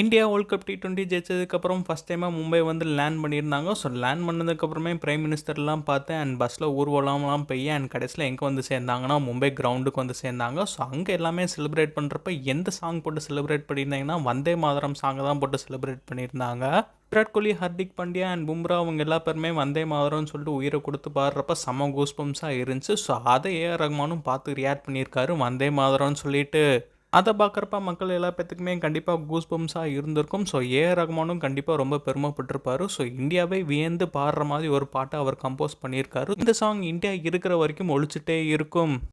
India world cup T20 ஜெயிச்சதுக்கப்புறம் first டைமாக மும்பை வந்து லேண்ட் பண்ணியிருந்தாங்க. ஸோ லேண்ட் பண்ணதுக்கப்புறமே பிரைம் மினிஸ்டர்லாம் பார்த்தேன் அண்ட் பஸ்ஸில் ஊர்வலம்லாம் போய் அண்ட் கடைசியில் எங்கே வந்து சேர்ந்தாங்கன்னா மும்பை கிரவுண்டுக்கு வந்து சேர்ந்தாங்க. ஸோ அங்கே எல்லாமே செலிப்ரேட் பண்ணுறப்ப எந்த சாங் போட்டு செலிப்ரேட் பண்ணியிருந்தாங்கன்னா வந்தே மாதரம் சாங்கை தான் போட்டு செலிப்ரேட் பண்ணியிருந்தாங்க. விராட் கோலி, ஹர்திக் பாண்டியா அண்ட் பும்ரா அவங்க எல்லா பேருமே வந்தே மாதரம்னு சொல்லிட்டு உயிரை கொடுத்து பாடுறப்ப செம கூஸ்பம்ஸாக இருந்துச்சு. ஸோ அதை ஏஆர் ரஹ்மானும் பார்த்து ரியாக்ட் பண்ணியிருக்காரு வந்தே மாதரம்னு சொல்லிட்டு. அதை பார்க்குறப்ப மக்கள் எல்லா பேத்துக்குமே கண்டிப்பாக கூஸ் பம்ஸாக இருந்திருக்கும். ஸோ ஏஆர் ரஹ்மானும் கண்டிப்பாக ரொம்ப பெருமைப்பட்டிருப்பாரு. ஸோ இந்தியாவை வியந்து பாடுற மாதிரி ஒரு பாட்டை அவர் கம்போஸ் பண்ணியிருக்காரு. இந்த சாங் இந்தியா இருக்கிற வரைக்கும் ஒழிச்சிட்டே இருக்கும்.